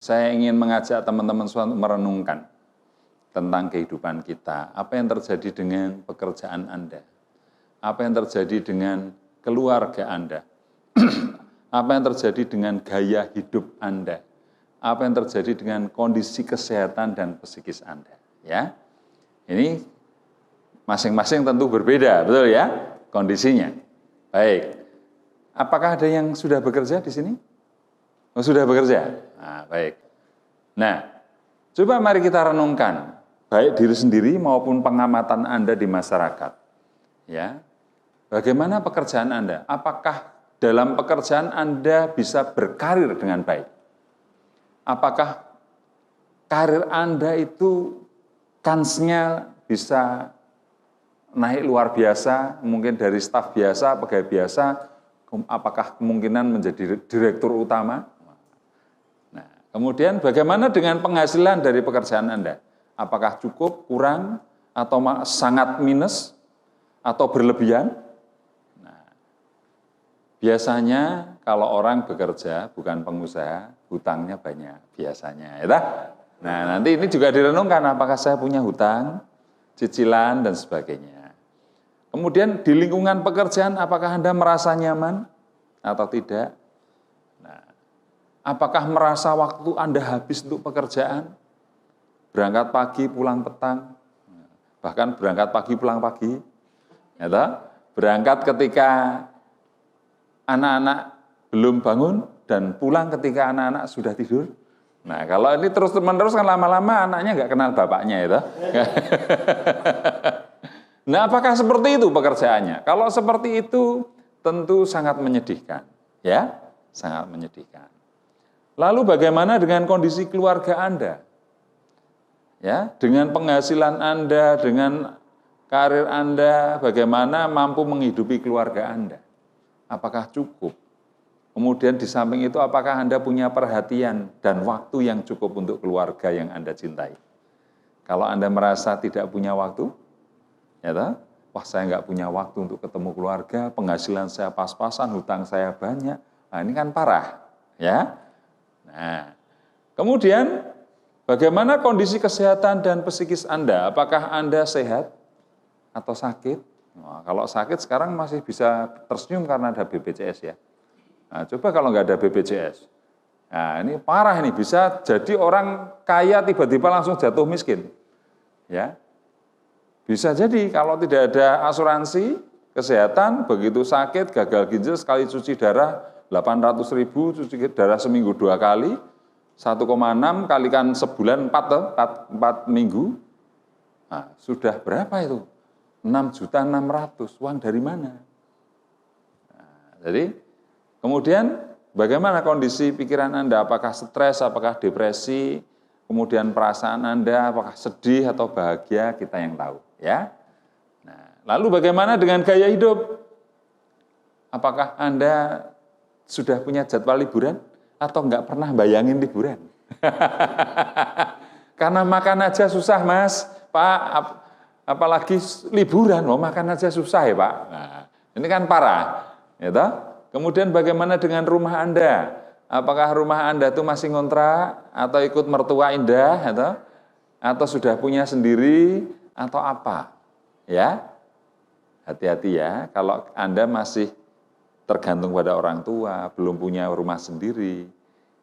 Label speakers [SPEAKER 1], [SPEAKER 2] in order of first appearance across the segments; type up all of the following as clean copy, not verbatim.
[SPEAKER 1] Saya ingin mengajak teman-teman semua untuk merenungkan tentang kehidupan kita. Apa yang terjadi dengan pekerjaan Anda? Apa yang terjadi dengan keluarga Anda? Apa yang terjadi dengan gaya hidup Anda? Apa yang terjadi dengan kondisi kesehatan dan psikis Anda? Ya, ini masing-masing tentu berbeda, betul ya, kondisinya. Baik, apakah ada yang sudah bekerja di sini? Oh, sudah bekerja? Nah, baik. Nah, coba mari kita renungkan, baik diri sendiri maupun pengamatan Anda di masyarakat. Ya, bagaimana pekerjaan Anda? Apakah dalam pekerjaan Anda bisa berkarir dengan baik? Apakah karir Anda itu kansnya bisa naik luar biasa, mungkin dari staf biasa, pegawai biasa, apakah kemungkinan menjadi direktur utama? Nah, kemudian bagaimana dengan penghasilan dari pekerjaan Anda? Apakah cukup, kurang, atau sangat minus, atau berlebihan? Nah, biasanya kalau orang bekerja, bukan pengusaha, hutangnya banyak, biasanya. Ya? Nah, nanti ini juga direnungkan, apakah saya punya hutang, cicilan, dan sebagainya. Kemudian di lingkungan pekerjaan, apakah Anda merasa nyaman atau tidak? Nah, apakah merasa waktu Anda habis untuk pekerjaan? Berangkat pagi, pulang petang, bahkan berangkat pagi, pulang pagi. Ya, berangkat ketika anak-anak belum bangun dan pulang ketika anak-anak sudah tidur. Nah, kalau ini terus-menerus kan lama-lama anaknya nggak kenal bapaknya, itu. Nah, apakah seperti itu pekerjaannya? Kalau seperti itu, tentu sangat menyedihkan, ya, sangat menyedihkan. Lalu bagaimana dengan kondisi keluarga Anda? Ya, dengan penghasilan Anda, dengan karir Anda, bagaimana mampu menghidupi keluarga Anda? Apakah cukup? Kemudian di samping itu, apakah Anda punya perhatian dan waktu yang cukup untuk keluarga yang Anda cintai? Kalau Anda merasa tidak punya waktu, ya toh? Wah, saya nggak punya waktu untuk ketemu keluarga, penghasilan saya pas-pasan, hutang saya banyak. Nah, ini kan parah, ya. Nah, kemudian bagaimana kondisi kesehatan dan psikis Anda? Apakah Anda sehat atau sakit? Nah, kalau sakit sekarang masih bisa tersenyum karena ada BPJS, ya. Nah, coba kalau nggak ada BPJS. Nah, ini parah, ini bisa jadi orang kaya tiba-tiba langsung jatuh miskin, ya. Bisa jadi kalau tidak ada asuransi kesehatan, begitu sakit, gagal ginjal, sekali cuci darah 800.000, cuci darah seminggu 2 kali, 1,6 kalikan sebulan 4 minggu, nah, sudah berapa itu? 6.600.000, uang dari mana? Nah, jadi kemudian bagaimana kondisi pikiran Anda? Apakah stres, apakah depresi? Kemudian perasaan Anda, apakah sedih atau bahagia, kita yang tahu. Ya. Nah, lalu bagaimana dengan gaya hidup? Apakah Anda sudah punya jadwal liburan atau enggak pernah bayangin liburan? Karena makan aja susah, Mas. Pak, apalagi liburan, mau makan aja susah ya, Pak. Nah, ini kan parah. Ya, toh? Kemudian bagaimana dengan rumah Anda? Apakah rumah Anda itu masih ngontrak atau ikut mertua indah, atau sudah punya sendiri, atau apa? Ya, hati-hati ya, kalau Anda masih tergantung pada orang tua, belum punya rumah sendiri,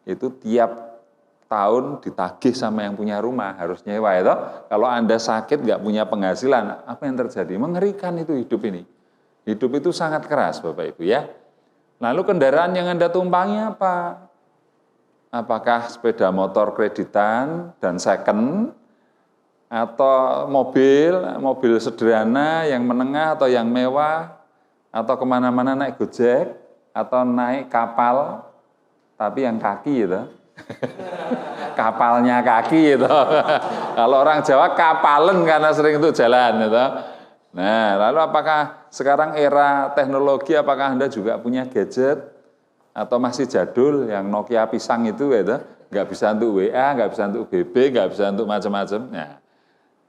[SPEAKER 1] itu tiap tahun ditagih sama yang punya rumah, harus nyewa, ya toh? Kalau Anda sakit, nggak punya penghasilan, apa yang terjadi? Mengerikan itu hidup ini. Hidup itu sangat keras, Bapak Ibu, ya. Lalu kendaraan yang Anda tumpangi apa? Apakah sepeda motor kreditan dan second, atau mobil sederhana yang menengah atau yang mewah, atau kemana-mana naik Gojek, atau naik kapal, tapi yang kaki itu, kapalnya kaki itu. Kalau orang Jawa kapalen karena sering itu jalan itu. Nah, lalu apakah sekarang era teknologi, apakah Anda juga punya gadget atau masih jadul yang Nokia pisang itu, nggak bisa untuk WA, nggak bisa untuk BB, nggak bisa untuk macam-macam. Nah,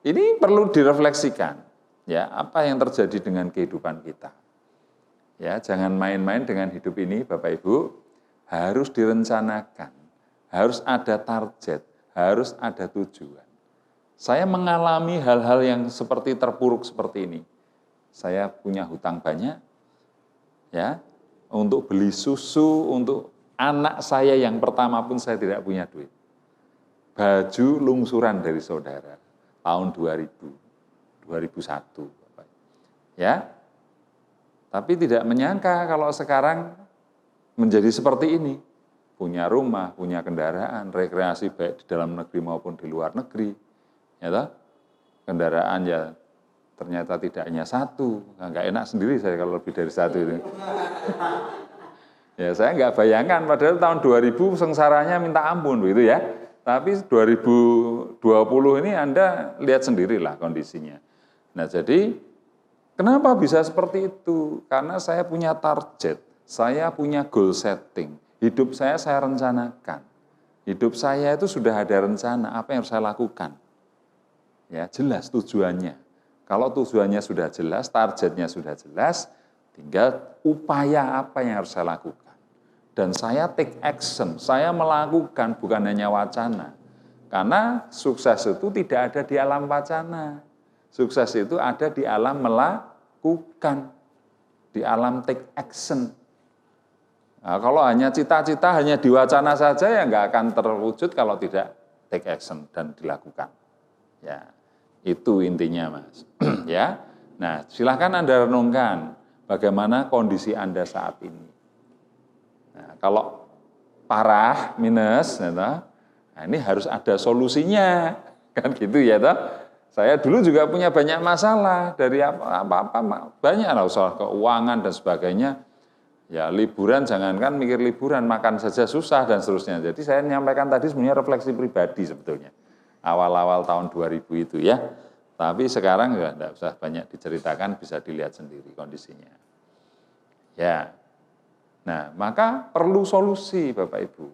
[SPEAKER 1] ini perlu direfleksikan, ya, apa yang terjadi dengan kehidupan kita. Ya, jangan main-main dengan hidup ini, Bapak Ibu, harus direncanakan. harus ada target, harus ada tujuan. Saya mengalami hal-hal yang seperti terpuruk seperti ini. Saya punya hutang banyak, ya, untuk beli susu, untuk anak saya yang pertama pun saya tidak punya duit. Baju lungsuran dari saudara, tahun 2001. Ya, tapi tidak menyangka kalau sekarang menjadi seperti ini. Punya rumah, punya kendaraan, rekreasi baik di dalam negeri maupun di luar negeri. Ya toh? Kendaraan ya ternyata tidak hanya satu. Nggak enak sendiri saya kalau lebih dari satu itu. Ya saya nggak bayangkan, padahal tahun 2000 sengsaranya minta ampun begitu ya. Tapi 2020 ini Anda lihat sendirilah kondisinya. Nah jadi kenapa bisa seperti itu? Karena saya punya target, saya punya goal setting. Hidup saya rencanakan. Hidup saya itu sudah ada rencana apa yang harus saya lakukan. Ya, jelas tujuannya. Kalau tujuannya sudah jelas, targetnya sudah jelas, tinggal upaya apa yang harus saya lakukan. Dan saya take action, saya melakukan bukan hanya wacana. Karena sukses itu tidak ada di alam wacana. Sukses itu ada di alam melakukan, di alam take action. Nah, kalau hanya cita-cita, hanya diwacana saja ya nggak akan terwujud kalau tidak take action dan dilakukan. Ya, itu intinya Mas. Ya, nah silahkan Anda renungkan bagaimana kondisi Anda saat ini. Nah, kalau parah, minus, nah ini harus ada solusinya, kan gitu ya toh. Saya dulu juga punya banyak masalah dari apa-apa banyak lah soal keuangan dan sebagainya. Ya liburan jangankan mikir liburan, makan saja susah dan seterusnya. Jadi saya menyampaikan tadi sebenarnya refleksi pribadi sebetulnya. Awal-awal tahun 2000 itu ya. Tapi sekarang ya enggak usah banyak diceritakan, bisa dilihat sendiri kondisinya. Ya. Nah, maka perlu solusi Bapak Ibu.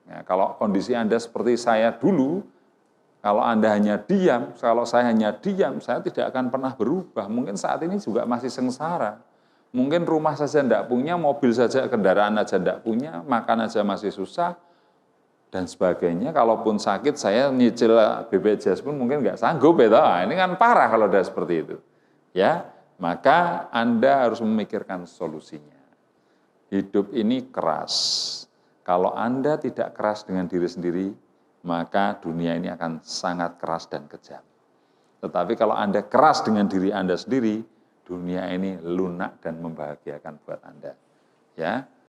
[SPEAKER 1] Ya, kalau kondisi Anda seperti saya dulu, kalau Anda hanya diam, kalau saya hanya diam, saya tidak akan pernah berubah. Mungkin saat ini juga masih sengsara. Mungkin rumah saja tidak punya, mobil saja, kendaraan saja tidak punya, makan saja masih susah, dan sebagainya. Kalaupun sakit, saya nyicil BPJS pun mungkin nggak sanggup. Ya, nah, ini kan parah kalau udah seperti itu. Ya, maka Anda harus memikirkan solusinya. Hidup ini keras. Kalau Anda tidak keras dengan diri sendiri, maka dunia ini akan sangat keras dan kejam. Tetapi kalau Anda keras dengan diri Anda sendiri, dunia ini lunak dan membahagiakan buat Anda. Ya,